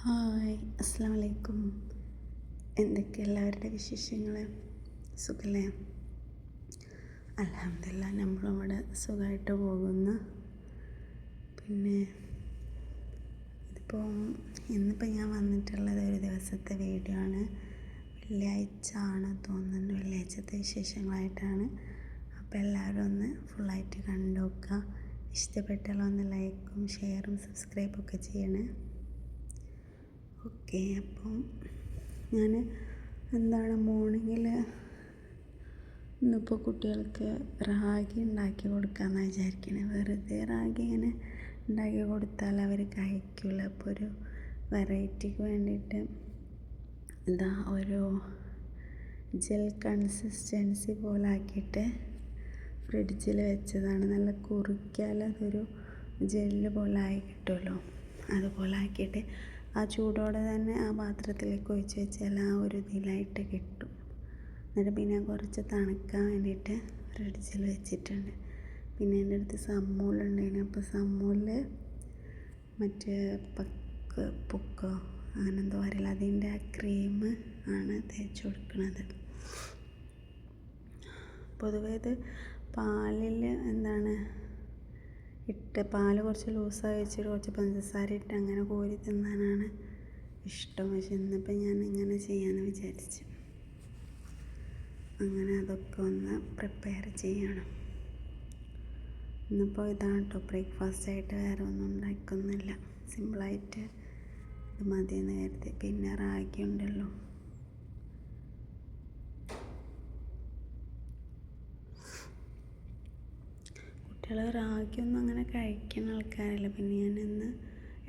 Hi, അസ്സലാമു അലൈക്കും. എന്തൊക്കെ എല്ലാവരുടെ വിശേഷങ്ങൾ? സുഖല്ലേ? അൽഹംദുലില്ലാ, നമ്മളിവിടെ സുഖമായിട്ട് പോകുന്നു. പിന്നെ ഇന്നിപ്പോൾ ഞാൻ വന്നിട്ടുള്ളത് ഒരു ദിവസത്തെ വീഡിയോ ആണ്. വെള്ളിയാഴ്ച ആണ് തോന്നുന്നുണ്ട്, വെള്ളിയാഴ്ചത്തെ വിശേഷങ്ങളായിട്ടാണ്. അപ്പോൾ എല്ലാവരും ഒന്ന് ഫുള്ളായിട്ട് കണ്ടു നോക്കുക. ഇഷ്ടപ്പെട്ടാൽ ഒന്ന് ലൈക്കും ഷെയറും സബ്സ്ക്രൈബൊക്കെ ചെയ്യണേ. ഓക്കെ, അപ്പം ഞാൻ മോർണിംഗിൽ ഇന്നിപ്പോൾ കുട്ടികൾക്ക് റാഗി ഉണ്ടാക്കി കൊടുക്കാമെന്നാണ് വിചാരിക്കണേ. വെറുതെ റാഗി ഇങ്ങനെ ഉണ്ടാക്കി കൊടുത്താൽ അവർ കഴിക്കില്ല. അപ്പോൾ ഒരു വെറൈറ്റിക്ക് വേണ്ടിയിട്ട് ഒരു ജെൽ കൺസിസ്റ്റൻസി പോലെ ആക്കിയിട്ട് ഫ്രിഡ്ജിൽ വെച്ചതാണ്. നല്ല കുറുക്കിയാൽ അതൊരു ജെല്ല് പോലെ ആയി കിട്ടുമല്ലോ. അതുപോലെ ആക്കിയിട്ട് ആ ചൂടോടെ തന്നെ ആ പാത്രത്തിലേക്ക് ഒഴിച്ച് വെച്ചാൽ ആ ഒരു ഇതിലായിട്ട് കിട്ടും. എന്നിട്ട് പിന്നെ കുറച്ച് തണുക്കാൻ വേണ്ടിയിട്ട് ഫ്രിഡ്ജിൽ വെച്ചിട്ടുണ്ട്. പിന്നെ എൻ്റെ അടുത്ത് സമ്മൂളുണ്ടായിരുന്നു. അപ്പോൾ സമ്മൂളിൽ മറ്റേ പുക്കോ അങ്ങനെ എന്തോ പറയില്ല, അതിൻ്റെ ആ ക്രീം ആണ് തേച്ച് കൊടുക്കുന്നത്. പൊതുവേ ഇത് പാലിൽ പാല് കുറച്ച് ലൂസായി വെച്ചിട്ട് കുറച്ച് പഞ്ചസാര ഇട്ട് അങ്ങനെ കോരി തിന്നാനാണ് ഇഷ്ടം. പക്ഷെ ഇന്നിപ്പോൾ ഞാൻ ഇങ്ങനെ ചെയ്യാമെന്ന് വിചാരിച്ചു. അങ്ങനെ അതൊക്കെ ഒന്ന് പ്രിപ്പയർ ചെയ്യണം. ഇന്നിപ്പോൾ ഇതാണ് കേട്ടോ ബ്രേക്ക്ഫാസ്റ്റായിട്ട്. വേറെ ഒന്നും ഉണ്ടാക്കൊന്നുമില്ല, സിമ്പിളായിട്ട് ഇത് മതിയെന്ന് കരുതി. പിന്നെ റാഗി ഉണ്ടല്ലോ, കുട്ടികൾ റാഗിയൊന്നും അങ്ങനെ കഴിക്കുന്ന ആൾക്കാരല്ല. പിന്നെ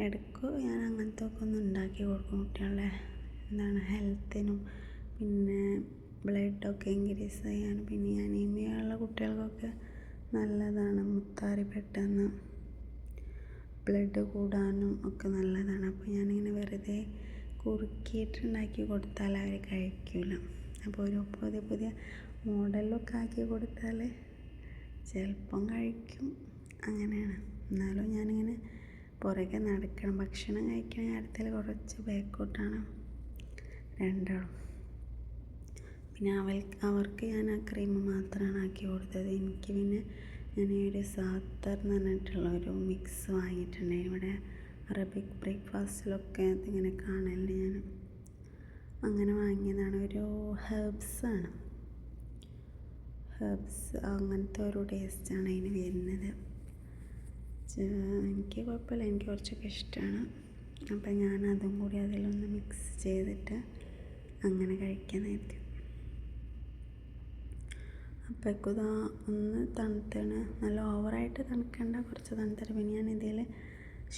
ഇടയ്ക്ക് ഞാൻ അങ്ങനത്തെ ഒക്കെ ഒന്ന് ഉണ്ടാക്കി കൊടുക്കും കുട്ടികളുടെ ഹെൽത്തിനും, പിന്നെ ബ്ലഡൊക്കെ ഇൻക്രീസ് ചെയ്യാനും, പിന്നെ അനീമിയ ഉള്ള കുട്ടികൾക്കൊക്കെ നല്ലതാണ്. മുത്താറി പെട്ടെന്ന് ബ്ലഡ് കൂടാനും ഒക്കെ നല്ലതാണ്. അപ്പോൾ ഞാനിങ്ങനെ വെറുതെ കുറുക്കിയിട്ടുണ്ടാക്കി കൊടുത്താൽ അവർ കഴിക്കില്ല. അപ്പോൾ ഒരു പുതിയ മോഡലൊക്കെ ആക്കി കൊടുത്താൽ ചിലപ്പം കഴിക്കും. അങ്ങനെയാണ്. എന്നാലും ഞാനിങ്ങനെ പുറകെ നടക്കണം. ഭക്ഷണം കഴിക്കുന്ന കാര്യത്തിൽ കുറച്ച് ബാക്കോട്ടാണ് രണ്ടാളും. പിന്നെ അവർക്ക് ഞാൻ ആ ക്രീം മാത്രമാണ് ആക്കി കൊടുത്തത്. എനിക്ക് പിന്നെ ഞാൻ ഈ ഒരു സാത്തർ എന്ന് പറഞ്ഞിട്ടുള്ള ഒരു മിക്സ് വാങ്ങിയിട്ടുണ്ട്. ഇവിടെ അറബിക് ബ്രേക്ക്ഫാസ്റ്റിലൊക്കെ ഇതിങ്ങനെ കാണലുണ്ട്. ഞാൻ അങ്ങനെ വാങ്ങിയതാണ്. ഒരു ഹെർബ്സ് അങ്ങനത്തെ ഒരു ടേസ്റ്റാണ് അതിന് വരുന്നത്. എനിക്ക് കുഴപ്പമില്ല, എനിക്ക് കുറച്ചൊക്കെ ഇഷ്ടമാണ്. അപ്പം ഞാൻ അതും കൂടി അതിലൊന്ന് മിക്സ് ചെയ്തിട്ട് അങ്ങനെ കഴിക്കാനായിരിക്കും. അപ്പോഴേക്കും ഒന്ന് തണുത്താണ്. നല്ല ഓവറായിട്ട് തണുക്കണ്ട, കുറച്ച് തണുത്തിട്ട്. പിന്നെ ഞാൻ ഇതിൽ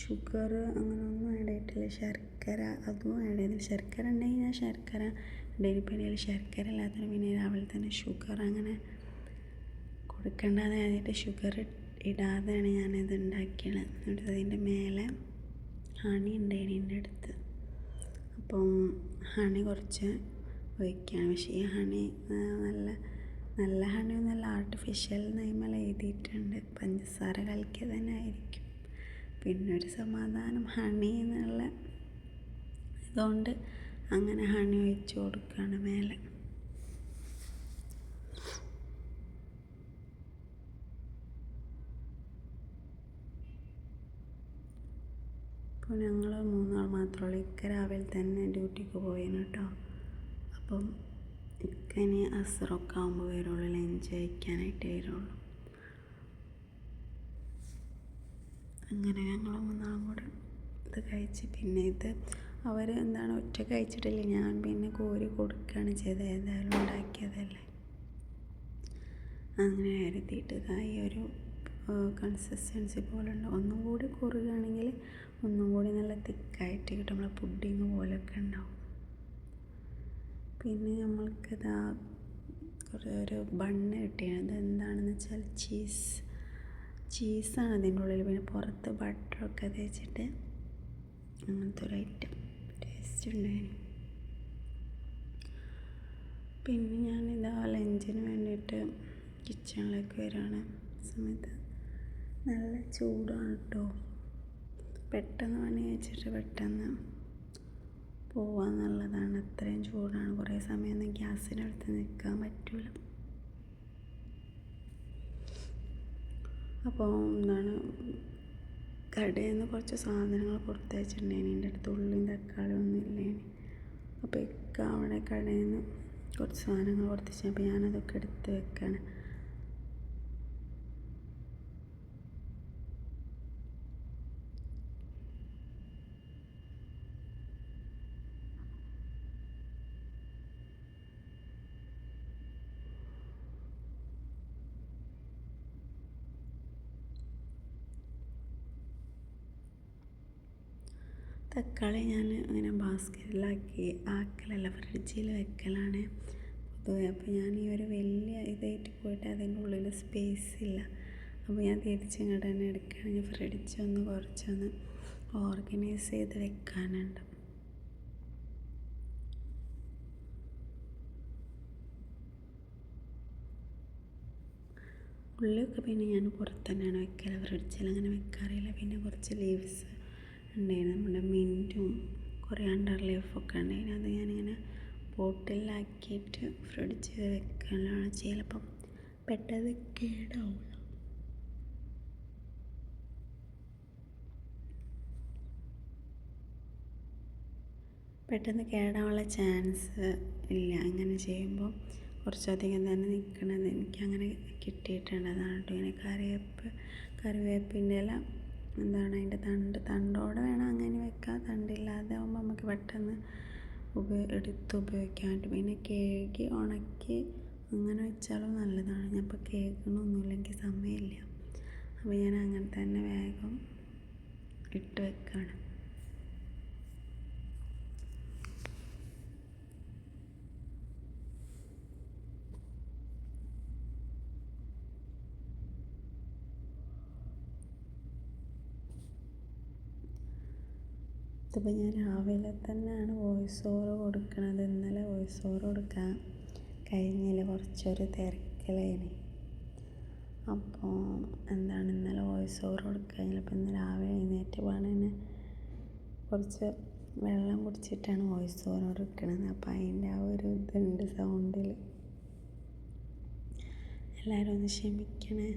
ഷുഗർ അങ്ങനെയൊന്നും ആഡ് ചെയ്തിട്ടില്ല. ശർക്കര അതും ആഡ് ചെയ്തില്ല. ശർക്കര ഉണ്ടെങ്കിൽ ഞാൻ ശർക്കര ഡെയിലിപ്പടിയിൽ ശർക്കര ഇല്ലാത്തതിന് പിന്നെ രാവിലെ തന്നെ ഷുഗർ അങ്ങനെ കൊടുക്കേണ്ടത് ആയിട്ട് ഷുഗർ ഇടാതെയാണ് ഞാനിത് ഉണ്ടാക്കിയത്. എന്നിട്ട് അതിൻ്റെ മേലെ ഹണി ഉണ്ടായിരുന്നു എൻ്റെ അടുത്ത്. അപ്പം ഹണി കുറച്ച് ഒഴിക്കുകയാണ്. പക്ഷേ ഈ ഹണി നല്ല ഹണിയൊന്നുമല്ല, ആർട്ടിഫിഷ്യൽ നെയ്മൽ എഴുതിയിട്ടുണ്ട്. പഞ്ചസാര കലക്കിയത് തന്നെ ആയിരിക്കും. പിന്നെ ഒരു സമാധാനം ഹണി എന്നുള്ള ഇതുകൊണ്ട് അങ്ങനെ ഹണി ഒഴിച്ച് കൊടുക്കുകയാണ് മേലെ. അപ്പോൾ ഞങ്ങൾ മൂന്നാൾ മാത്രമേ ഉള്ളൂ. ഇക്ക രാവിലെ തന്നെ ഡ്യൂട്ടിക്ക് പോയിന് കേട്ടോ. അപ്പം ഇക്കനി അസറൊക്കെ ആകുമ്പോൾ വരുള്ളൂ, ലഞ്ച് കഴിക്കാനായിട്ട് വരുള്ളൂ. അങ്ങനെ ഞങ്ങൾ മൂന്നാളും കൂടെ ഇത് കഴിച്ച്, പിന്നെ ഇത് അവർ ഒറ്റ കഴിച്ചിട്ടില്ല. ഞാൻ പിന്നെ കോരി കൊടുക്കുകയാണ് ചെയ്തത്. ഏതായാലും ഉണ്ടാക്കിയതല്ലേ, അങ്ങനെ കരുതിയിട്ട് ഈ ഒരു കൺസിസ്റ്റൻസി പോലെ ഉണ്ട്. ഒന്നും കൂടി കുറുകയാണെങ്കിൽ ഒന്നും കൂടി നല്ല തിക്കായിട്ട് കിട്ടും. നമ്മളെ പുഡിങ് പോലെയൊക്കെ ഉണ്ടാവും. പിന്നെ നമ്മൾക്കിതാ ഒരു ബണ്ണ് കിട്ടിയത്. എന്താണെന്ന് വെച്ചാൽ ചീസാണ് അതിൻ്റെ ഉള്ളിൽ. പിന്നെ പുറത്ത് ബട്ടറൊക്കെ തേച്ചിട്ട് അങ്ങനത്തെ ഒരു ഐറ്റം ടേസ്റ്റ് ഉണ്ടായിരുന്നു. പിന്നെ ഞാനിതാ ലഞ്ചിന് വേണ്ടിയിട്ട് കിച്ചണിലേക്ക് വരികയാണ്. സമയത്ത് നല്ല ചൂടാണ് കേട്ടോ. പെട്ടെന്ന് പണി കഴിച്ചിട്ട് പെട്ടെന്ന് പോവാന്നുള്ളതാണ്. അത്രയും ചൂടാണ്. കുറേ സമയമൊന്നും ഗ്യാസിനടുത്ത് നിൽക്കാൻ പറ്റില്ല. അപ്പോൾ കടയിൽ നിന്ന് കുറച്ച് സാധനങ്ങൾ കൊടുത്തയച്ചിട്ടുണ്ടായിന്. എൻ്റെ അടുത്ത് ഉള്ളിയും തക്കാളിയും ഒന്നും ഇല്ലേനി. അപ്പോൾ അവിടെ കടയിൽ നിന്ന് കുറച്ച് സാധനങ്ങൾ കൊടുത്തയച്ചു. അപ്പോൾ ഞാനതൊക്കെ എടുത്ത് വെക്കാണ്. തക്കാളി ഞാൻ അങ്ങനെ ബാസ്ക്കറ്റിലാക്കി ആക്കലല്ല, ഫ്രിഡ്ജിൽ വെക്കലാണ് പൊതുവെ. അപ്പോൾ ഞാൻ ഈ ഒരു വലിയ ഇതായിട്ട് പോയിട്ട് അതിൻ്റെ ഉള്ളിൽ സ്പേസ് ഇല്ല. അപ്പോൾ ഞാൻ തിരിച്ചിങ്ങോട്ട് തന്നെ എടുക്കുകയാണെങ്കിൽ ഫ്രിഡ്ജൊന്ന് കുറച്ചൊന്ന് ഓർഗനൈസ് ചെയ്ത് വെക്കാനുണ്ട്. ഉള്ളിയൊക്കെ പിന്നെ ഞാൻ പുറത്ത് തന്നെയാണ് വെക്കല്, ഫ്രിഡ്ജിൽ അങ്ങനെ വെക്കാറില്ല. പിന്നെ കുറച്ച് ലീവ്സ് ഉണ്ടായിരുന്നു, നമ്മുടെ മിൻറ്റും കൊറിയാണ്ടർ ലീഫൊക്കെ ഉണ്ടായിരുന്നു. അത് ഞാനിങ്ങനെ ബോട്ടിലാക്കിയിട്ട് ഫ്രിഡ്ജിൽ വെക്കലാണ് ചിലപ്പം പെട്ടെന്ന് കേടാവില്ല. പെട്ടെന്ന് കേടാവാനുള്ള ചാൻസ് ഇല്ല അങ്ങനെ ചെയ്യുമ്പോൾ. കുറച്ചധികം തന്നെ നിൽക്കണത് എനിക്കങ്ങനെ കിട്ടിയിട്ടുണ്ട്. അതാണ് കേട്ടോ. ഇങ്ങനെ കറിവേപ്പിൻ്റെ ഇല അതിൻ്റെ തണ്ടോടെ വേണം അങ്ങനെ വെക്കാം. തണ്ടില്ലാതെ ആകുമ്പോൾ നമുക്ക് പെട്ടെന്ന് എടുത്ത് ഉപയോഗിക്കാൻ പറ്റും. പിന്നെ കേക്ക് ഉണക്കി അങ്ങനെ വെച്ചാലും നല്ലതാണ്. ഞാൻ ഇപ്പോൾ കേൾക്കണമൊന്നുമില്ല, എനിക്ക് സമയമില്ല. അപ്പോൾ ഞാൻ അങ്ങനെ തന്നെ വേഗം ഇട്ട് വെക്കാണ്. ഇതിപ്പോൾ ഞാൻ രാവിലെ തന്നെയാണ് വോയിസ് ഓവർ കൊടുക്കുന്നത്. ഇന്നലെ വോയിസ് ഓവർ കൊടുക്കാൻ കഴിഞ്ഞില്ല, കുറച്ചൊരു തിരക്കിലേനി. അപ്പോൾ ഇന്നലെ വോയിസ് ഓവർ കൊടുക്കാൻ. അപ്പോൾ ഇന്ന് രാവിലെ എഴുന്നേറ്റ് പാടെ തന്നെ കുറച്ച് വെള്ളം കുടിച്ചിട്ടാണ് വോയിസ് ഓവർ കൊടുക്കുന്നത്. അപ്പോൾ അതിൻ്റെ ആ ഒരു ഇതുണ്ട് സൗണ്ടിൽ. എല്ലാവരും ഒന്ന് ക്ഷമിക്കണേ.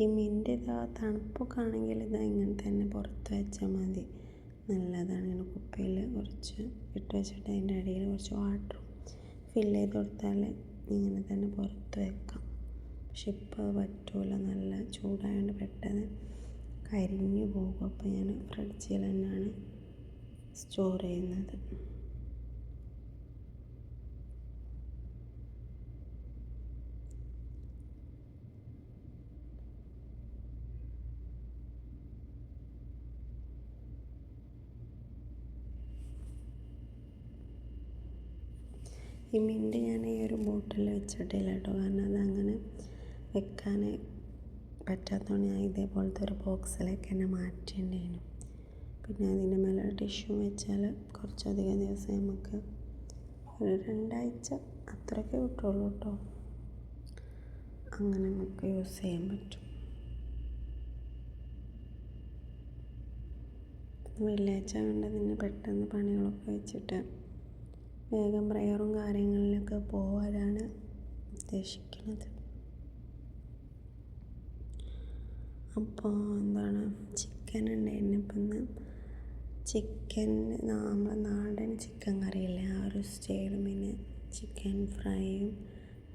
ഈ മിൻറ്റ് തണുപ്പൊക്കെ ആണെങ്കിൽ ഇങ്ങനെ തന്നെ പുറത്ത് വെച്ചാൽ മതി, നല്ലതാണ്. ഇങ്ങനെ കുപ്പിയിൽ കുറച്ച് ഇട്ട് വെച്ചിട്ട് അതിൻ്റെ അടിയിൽ കുറച്ച് വാട്ടറും ഫില്ല് ചെയ്ത് കൊടുത്താൽ ഇങ്ങനെ തന്നെ പുറത്ത് വെക്കാം. പക്ഷെ ഇപ്പോൾ അത് പറ്റില്ല, നല്ല ചൂടായതുകൊണ്ട് പെട്ടെന്ന് കരിഞ്ഞു പോകും. അപ്പോൾ ഞാൻ ഫ്രിഡ്ജിൽ തന്നെയാണ് സ്റ്റോർ ചെയ്യുന്നത്. ഈ മിൻറ്റ് ഞാൻ ഈ ഒരു ബോട്ടിൽ വെച്ചിട്ടില്ല കേട്ടോ, കാരണം അതങ്ങനെ വെക്കാൻ പറ്റാത്തതുകൊണ്ട് ഞാൻ ഇതേപോലത്തെ ഒരു ബോക്സിലേക്ക് തന്നെ മാറ്റിയിട്ടുണ്ടായിരുന്നു. പിന്നെ അതിൻ്റെ മേലെ ടിഷ്യൂ വെച്ചാൽ കുറച്ചധികം ദിവസം നമുക്ക് ഒരു 2 ആഴ്ച അത്രയൊക്കെ കിട്ടുള്ളൂ കേട്ടോ. അങ്ങനെ നമുക്ക് യൂസ് ചെയ്യാൻ പറ്റും. വെള്ളിയാഴ്ച വേണ്ടതിന് പെട്ടെന്ന് പണികളൊക്കെ വെച്ചിട്ട് വേഗം പ്രയറും കാര്യങ്ങളിലൊക്കെ പോകാനാണ് ഉദ്ദേശിക്കുന്നത്. അപ്പോൾ ചിക്കൻ ഉണ്ടായിരുന്നു. ഇപ്പം ഇന്ന് ചിക്കൻ നമ്മളെ നാടൻ ചിക്കൻ കറിയില്ലേ, ആ ഒരു സ്റ്റൈലും പിന്നെ ചിക്കൻ ഫ്രൈയും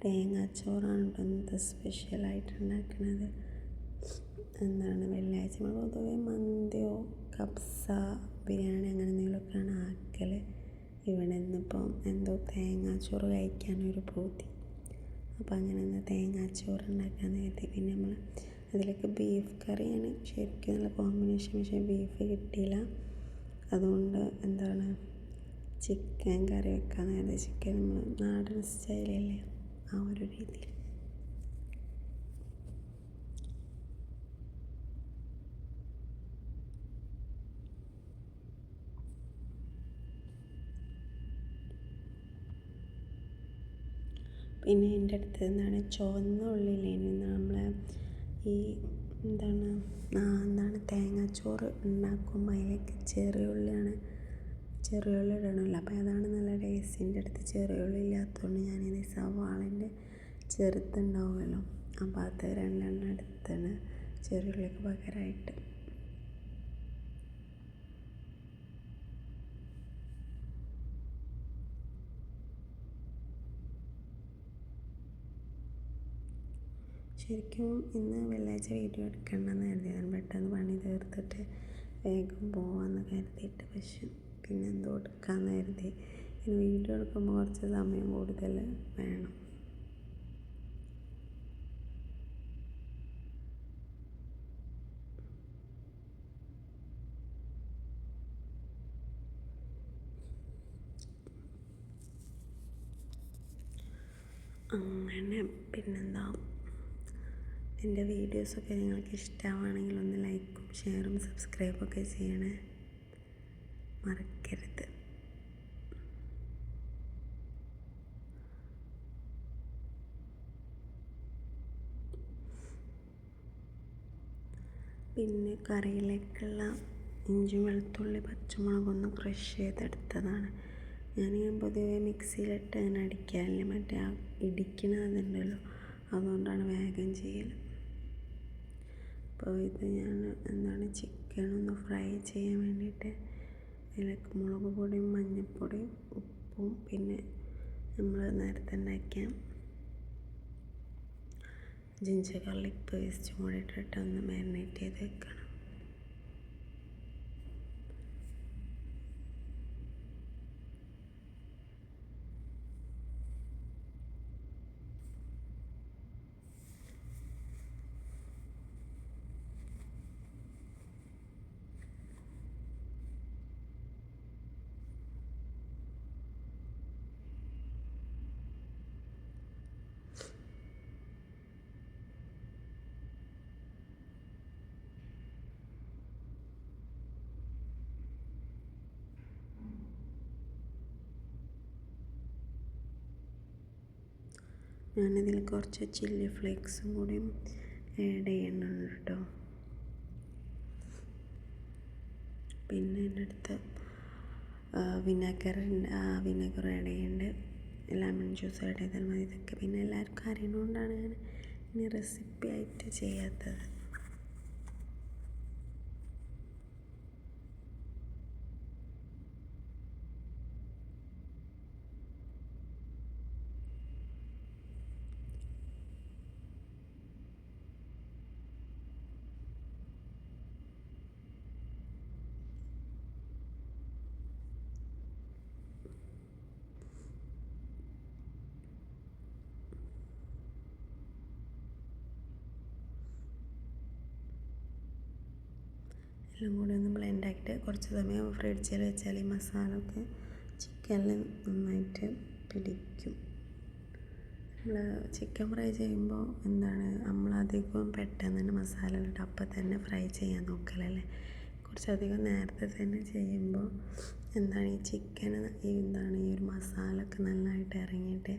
തേങ്ങാച്ചോറാണ് കേട്ടോ ഇന്നത്തെ സ്പെഷ്യലായിട്ട് ഉണ്ടാക്കുന്നത്. വെള്ളിയാഴ്ച നമ്മൾ പൊതുവെ മന്തിയോ കബ്സ ബിരിയാണി അങ്ങനെ എന്തെങ്കിലുമൊക്കെയാണ് ആക്കൽ. ഇവിടെ നിന്നിപ്പം തേങ്ങാച്ചോറ് കഴിക്കാനൊരു പൂതി. അപ്പോൾ അങ്ങനെ തേങ്ങാച്ചോറ് ഉണ്ടാക്കാമെന്ന് കരുതി. പിന്നെ നമ്മൾ അതിലേക്ക് ബീഫ് കറിയാണ് ശരിക്കും നല്ല കോമ്പിനേഷൻ. പക്ഷേ ബീഫ് കിട്ടിയില്ല, അതുകൊണ്ട് ചിക്കൻ കറി വെക്കാമെന്ന് കരുതി. ചിക്കൻ നമ്മൾ നാടൻ സ്റ്റൈലല്ലേ, ആ ഒരു രീതിയിൽ. പിന്നെ എൻ്റെ അടുത്ത് എന്താണ് ചുവന്ന ഉള്ളിലേന് നമ്മളെ ഈ എന്താണ് തേങ്ങാച്ചോറ് ഉണ്ടാക്കുമ്പോൾ അതിലേക്ക് ചെറിയ ഉള്ളിയാണ്, ചെറിയ ഉള്ളി ഇടണമല്ലോ. അപ്പോൾ അതാണ് നല്ല ടേസ്റ്റ്. എൻ്റെ അടുത്ത് ചെറിയ ഉള്ളി ഇല്ലാത്തതുകൊണ്ട് ഞാനിത് സവാളൻ്റെ ചെറുതുണ്ടാവുമല്ലോ, അപ്പോൾ അത് 2 എടുത്താണ് ചെറിയ ഉള്ളിക്ക് പകരമായിട്ട്. ശരിക്കും ഇന്ന് വെള്ളിയാഴ്ച വീഡിയോ എടുക്കണമെന്ന് കരുതിയതാണ്, പെട്ടെന്ന് പണി തീർത്തിട്ട് വേഗം പോകാമെന്ന് കരുതിയിട്ട്. പക്ഷെ പിന്നെ എന്തോ എടുക്കാമെന്ന് കരുതി. ഇനി വീഡിയോ എടുക്കുമ്പോൾ കുറച്ച് സമയം കൂടുതൽ വേണം. അങ്ങനെ പിന്നെന്താ, എൻ്റെ വീഡിയോസൊക്കെ നിങ്ങൾക്ക് ഇഷ്ടമാണെങ്കിൽ ഒന്ന് ലൈക്കും ഷെയറും സബ്സ്ക്രൈബൊക്കെ ചെയ്യണേ, മറക്കരുത്. പിന്നെ കറിയിലേക്കുള്ള ഇഞ്ചി വെളുത്തുള്ളി പച്ചമുളകൊന്ന് ക്രഷ് ചെയ്തെടുത്തതാണ്. ഞാൻ പൊതുവെ മിക്സിയിലിട്ട് അങ്ങനെ അടിക്കാറില്ല, മറ്റേ ആ ഇടിക്കണതുണ്ടല്ലോ, അതുകൊണ്ടാണ് വേഗം ചെയ്യൽ. അപ്പോൾ ഇത് ഞാൻ ചിക്കൻ ഒന്ന് ഫ്രൈ ചെയ്യാൻ വേണ്ടിയിട്ട് അതിലേക്ക് മുളക് പൊടിയും മഞ്ഞൾപ്പൊടിയും ഉപ്പും പിന്നെ നമ്മൾ നേരത്തെ ഉണ്ടാക്കിയ ജിഞ്ചർ ഗാർലിക് പേസ്റ്റും കൂടി ഇട്ടിട്ട് ഒന്ന് മാരിനേറ്റ് ചെയ്ത് വെക്കണം. ഞാനിതിൽ കുറച്ച് ചില്ലി ഫ്ലേക്സും കൂടിയും ആഡ് ചെയ്യുന്നുണ്ട് കേട്ടോ. പിന്നെ എൻ്റെ അടുത്ത് വിനെഗർ ആഡ് ചെയ്യുന്നുണ്ട്, ലെമൺ ജ്യൂസ് ആഡ് ചെയ്താൽ മതി. ഇതൊക്കെ പിന്നെ എല്ലാവർക്കും അറിയുന്നതുകൊണ്ടാണ് ഞാൻ ഇനി റെസിപ്പി ആയിട്ട് ചെയ്യാത്തത്. എല്ലാം കൂടി ഒന്ന് ബ്ലെൻഡ് ആക്കിയിട്ട് കുറച്ച് സമയം ഫ്രിഡ്ജിൽ വെച്ചാൽ ഈ മസാല ഒക്കെ ചിക്കനിൽ നന്നായിട്ട് പിടിക്കും. നമ്മൾ ചിക്കൻ ഫ്രൈ ചെയ്യുമ്പോൾ നമ്മളധികം പെട്ടെന്ന് തന്നെ മസാല ഇട്ട് അപ്പം തന്നെ ഫ്രൈ ചെയ്യാൻ നോക്കലല്ലേ. കുറച്ചധികം നേരത്തെ തന്നെ ചെയ്യുമ്പോൾ ഈ ചിക്കൻ ഈ ഒരു മസാല ഒക്കെ നന്നായിട്ട് ഇറങ്ങിയിട്ട്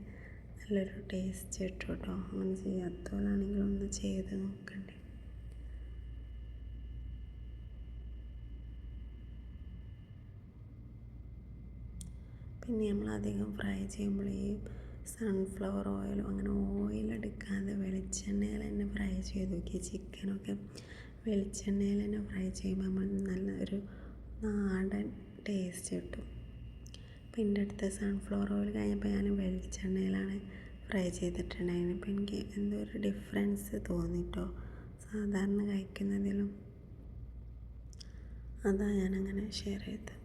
നല്ലൊരു ടേസ്റ്റ് കിട്ടും കേട്ടോ. അങ്ങനെ ചെയ്യാത്തവരാണെങ്കിൽ ഒന്ന് ചെയ്ത് നോക്കണ്ടേ. പിന്നെ നമ്മളധികം ഫ്രൈ ചെയ്യുമ്പോൾ ഈ സൺഫ്ലവർ ഓയിലോ അങ്ങനെ ഓയിലെടുക്കാതെ വെളിച്ചെണ്ണയിൽ തന്നെ ഫ്രൈ ചെയ്ത് നോക്കി. ചിക്കനൊക്കെ വെളിച്ചെണ്ണയിൽ തന്നെ ഫ്രൈ ചെയ്യുമ്പോൾ നമ്മൾ നല്ല ഒരു നാടൻ ടേസ്റ്റ് കിട്ടും. അപ്പോൾ എൻ്റെ അടുത്ത് സൺഫ്ലവർ ഓയിൽ കഴിഞ്ഞപ്പോൾ ഞാൻ വെളിച്ചെണ്ണയിലാണ് ഫ്രൈ ചെയ്തിട്ടുണ്ടായിരുന്നു. അപ്പോൾ എനിക്ക് എന്തോ ഒരു ഡിഫറൻസ് തോന്നിട്ടോ സാധാരണ കഴിക്കുന്നതിലും. അതാണ് ഞാനങ്ങനെ ഷെയർ ചെയ്തത്.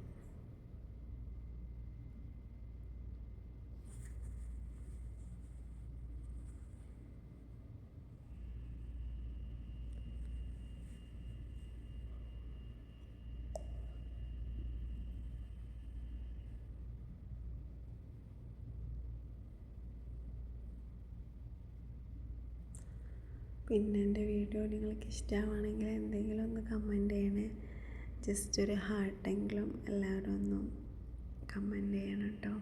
പിന്നെ എൻ്റെ വീഡിയോ നിങ്ങൾക്ക് ഇഷ്ടമാണെങ്കിൽ എന്തെങ്കിലും ഒന്ന് കമൻറ്റ് ചെയ്യണേ. ജസ്റ്റ് ഒരു ഹാർട്ടെങ്കിലും എല്ലാവരും ഒന്നും കമൻറ്റ് ചെയ്യണം കേട്ടോ.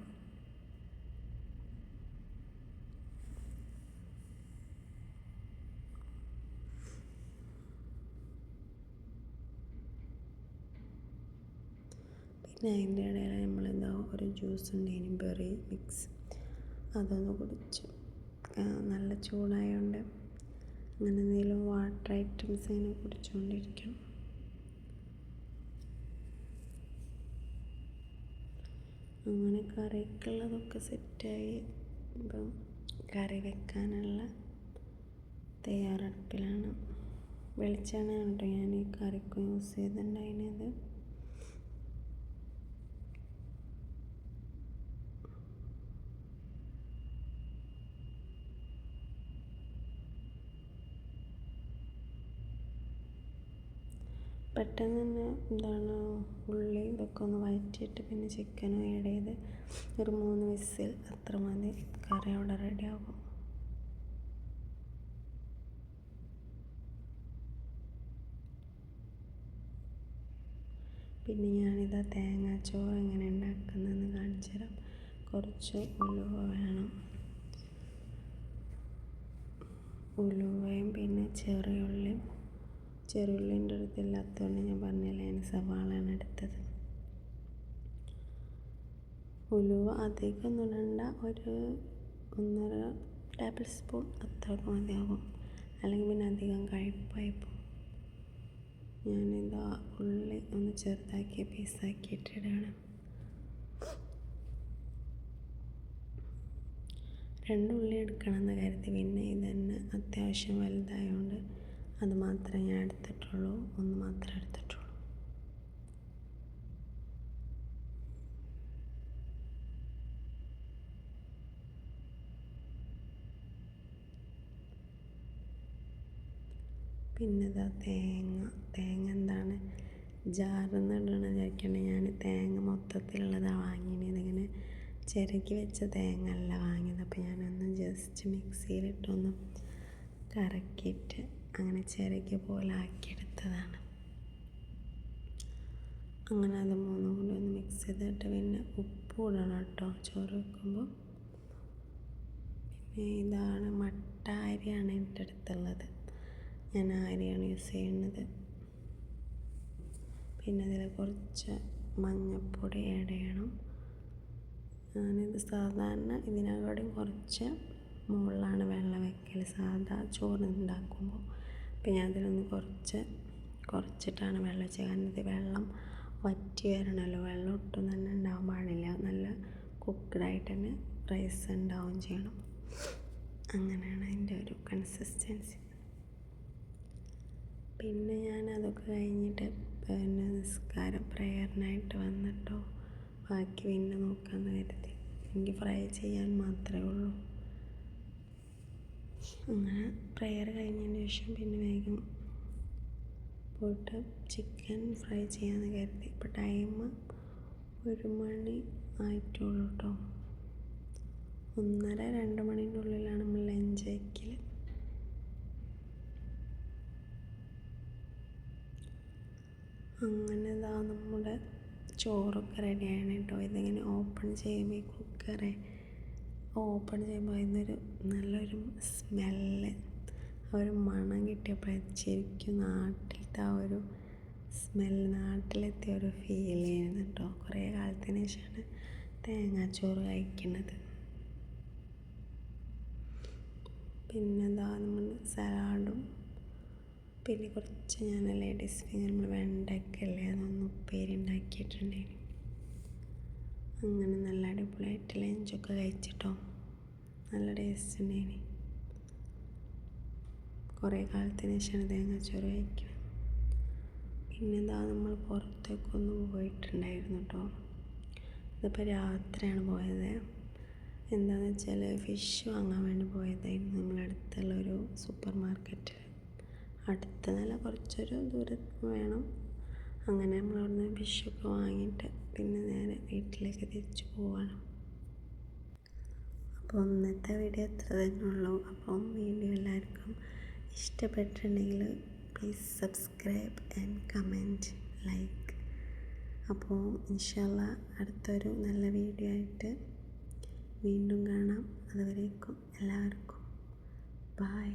പിന്നെ അതിൻ്റെ ഇടയിൽ നമ്മളെന്താ ഒരു ജ്യൂസ് ഉണ്ടായിന് ബെറി മിക്സ്, അതൊന്ന് കുടിച്ചു. നല്ല ചൂടായതുകൊണ്ട് അങ്ങനെ എന്തെങ്കിലും വാട്ടർ ഐറ്റംസ് ഇങ്ങനെ കുടിച്ചുകൊണ്ടിരിക്കണം. അങ്ങനെ കറിക്കുള്ളതൊക്കെ സെറ്റായി. ഇപ്പം കറി വെക്കാനുള്ള തയ്യാറെടുപ്പിലാണ്. വെളിച്ചെണ്ണയാണ് കേട്ടോ ഞാൻ ഈ കറിക്ക് യൂസ് ചെയ്തിട്ടുണ്ടായിരുന്നത്. പെട്ടെന്ന് തന്നെ ഉള്ളി ഇതൊക്കെ ഒന്ന് വഴറ്റിയിട്ട് പിന്നെ ചിക്കനും ആഡ് ചെയ്ത് ഒരു 3 വിസിൽ അത്ര മതി, കറി അവിടെ റെഡിയാകും. പിന്നെ ഞാനിതാ തേങ്ങാച്ചോറ് എങ്ങനെ ഉണ്ടാക്കുന്നതെന്ന് കാണിച്ചു തരാം. കുറച്ച് ഉലുവ വേണം, ഉലുവയും പിന്നെ ചെറിയുള്ളിൻ്റെ അടുത്തില്ലാത്തതുകൊണ്ട് ഞാൻ പറഞ്ഞില്ല, ഞാൻ സവാളയാണ് എടുത്തത്. ഉലുവ അധികമൊന്നും ഇടണ്ട, ഒരു 1.5 ടേബിൾ സ്പൂൺ അത്രയൊക്കെ മതിയാകും, അല്ലെങ്കിൽ പിന്നെ അധികം കയ്പ്പായി പോകും. ഞാനിതാ ഉള്ളി ഒന്ന് ചെറുതാക്കി പീസാക്കിയിട്ടിടാണ്. 2 ഉള്ളി എടുക്കണമെന്ന് കരുതി, പിന്നെ ഇതന്നെ അത്യാവശ്യം വലുതായതുകൊണ്ട് അത് മാത്രമേ ഞാൻ എടുത്തിട്ടുള്ളൂ, 1 മാത്രമേ എടുത്തിട്ടുള്ളൂ. പിന്നെ ഇതാ തേങ്ങ എന്താണ് ജാറിൽ നിന്ന് ഇടണമെന്ന് വിചാരിക്കണ്ടേ, ഞാൻ തേങ്ങ മൊത്തത്തിലുള്ളതാണ് വാങ്ങിയത്. ഇതിങ്ങനെ ചിരകി വെച്ച തേങ്ങ അല്ല വാങ്ങിയത്. അപ്പോൾ ഞാനൊന്ന് ജസ്റ്റ് മിക്സിയിലിട്ടൊന്ന് കറക്കിയിട്ട് അങ്ങനെ ചിരകിയ പോലെ ആക്കിയെടുത്തതാണ്. അങ്ങനെ അത് 3 കൂടി ഒന്ന് മിക്സ് ചെയ്തിട്ട് പിന്നെ ഉപ്പ് ഇടണം കേട്ടോ ചോറ് വെക്കുമ്പോൾ. പിന്നെ ഇതാണ് മട്ട അരിയാണ് എൻ്റെ അടുത്തുള്ളത്, ഞാൻ ആ അരിയാണ് യൂസ് ചെയ്യുന്നത്. പിന്നെ അതിൽ കുറച്ച് മഞ്ഞൾപ്പൊടി ആഡ് ചെയ്യണം. ഞാനിത് സാധാരണ ഇതിനെക്കാളും കുറച്ച് മുകളിലാണ് വെള്ളം വെക്കൽ സാധാ ചോറ് ഉണ്ടാക്കുമ്പോൾ. അപ്പോൾ ഞാൻ അതിലൊന്ന് കുറച്ചിട്ടാണ് വെള്ളം വെച്ചത്. കാരണം ഇത് വെള്ളം വറ്റി വരണമല്ലോ, വെള്ളം ഒട്ടും തന്നെ ഉണ്ടാവാൻ പാടില്ല, നല്ല കുക്ക്ഡായിട്ട് തന്നെ റൈസ് ഉണ്ടാവുകയും ചെയ്യണം. അങ്ങനെയാണ് അതിൻ്റെ ഒരു കൺസിസ്റ്റൻസി. പിന്നെ ഞാൻ അതൊക്കെ കഴിഞ്ഞിട്ട് പിന്നെ നിസ്കാരം പ്രേയറിനായിട്ട് വന്നിട്ടോ, ബാക്കി പിന്നെ നോക്കാമെന്ന് കരുതി. എനിക്ക് ഫ്രൈ ചെയ്യാൻ മാത്രമേ ഉള്ളൂ. അങ്ങനെ പ്രേയർ കഴിഞ്ഞതിന് ശേഷം പിന്നെ വേഗം പോയിട്ട് ചിക്കൻ ഫ്രൈ ചെയ്യാമെന്ന് കരുതി. ഇപ്പോൾ ടൈം 1 മണി ആയിട്ടുള്ളൂ കേട്ടോ. 1:30-2 മണീൻ്റെ ഉള്ളിലാണ് നമ്മൾ ലഞ്ച് കഴിക്കൽ. അങ്ങനെ ഇതാ നമ്മുടെ ചോറൊക്കെ റെഡിയാണ് കേട്ടോ. ഇതിങ്ങനെ ഓപ്പൺ ചെയ്യുമ്പോൾ ഈ കുക്കറെ ഓപ്പൺ ചെയ്യുമ്പോൾ അതിനൊരു നല്ലൊരു സ്മെല്ല്, ആ ഒരു മണം കിട്ടിയപ്പോൾ ശരിക്കും നാട്ടിലത്തെ ആ ഒരു സ്മെല്ല്, നാട്ടിലെത്തിയ ഒരു ഫീൽ ചെയ്യുന്നു കേട്ടോ. കുറേ കാലത്തിന് ശേഷമാണ് തേങ്ങാച്ചോറ് കഴിക്കുന്നത്. പിന്നെ എന്താ നമ്മൾ സലാഡും പിന്നെ കുറച്ച് ഞാൻ ലേഡീസ് ഫിംഗർ, നമ്മൾ വെണ്ടയ്ക്ക അല്ലേ അതൊന്ന് ഉപ്പേരി ഉണ്ടാക്കിയിട്ടുണ്ടായിരുന്നു. അങ്ങനെ നല്ല അടിപൊളിയായിട്ട് ലഞ്ചൊക്കെ കഴിച്ചിട്ടോ, നല്ല ടേസ്റ്റ് ഉണ്ടായിന്. കുറേ കാലത്തിന് ശേഷമാണ് തേങ്ങാച്ചോറ് കഴിക്കുന്നത്. പിന്നെന്താ നമ്മൾ പുറത്തേക്കൊന്ന് പോയിട്ടുണ്ടായിരുന്നു കേട്ടോ. ഇതിപ്പോൾ രാത്രിയാണ് പോയത്. എന്താണെന്ന് വെച്ചാൽ ഫിഷ് വാങ്ങാൻ വേണ്ടി പോയതായിരുന്നു നമ്മളടുത്തുള്ളൊരു സൂപ്പർ മാർക്കറ്റിൽ. അടുത്തതല്ല, കുറച്ചൊരു ദൂരം വേണം. അങ്ങനെ നമ്മൾ അവിടുന്ന് ഫിഷൊക്കെ വാങ്ങിയിട്ട് പിന്നെ നേരെ വീട്ടിലേക്ക് തിരിച്ചു പോവാണ്. അപ്പോൾ ഇന്നത്തെ വീഡിയോ ഇത്ര തന്നെ ഉള്ളൂ. അപ്പം വീഡിയോ എല്ലാവർക്കും ഇഷ്ടപ്പെട്ടിട്ടുണ്ടെങ്കിൽ please subscribe and comment, like. അപ്പോൾ ഇൻഷാ അല്ലാ അടുത്തൊരു നല്ല വീഡിയോ ആയിട്ട് വീണ്ടും കാണാം. അതുവരേക്കും എല്ലാവർക്കും ബൈ.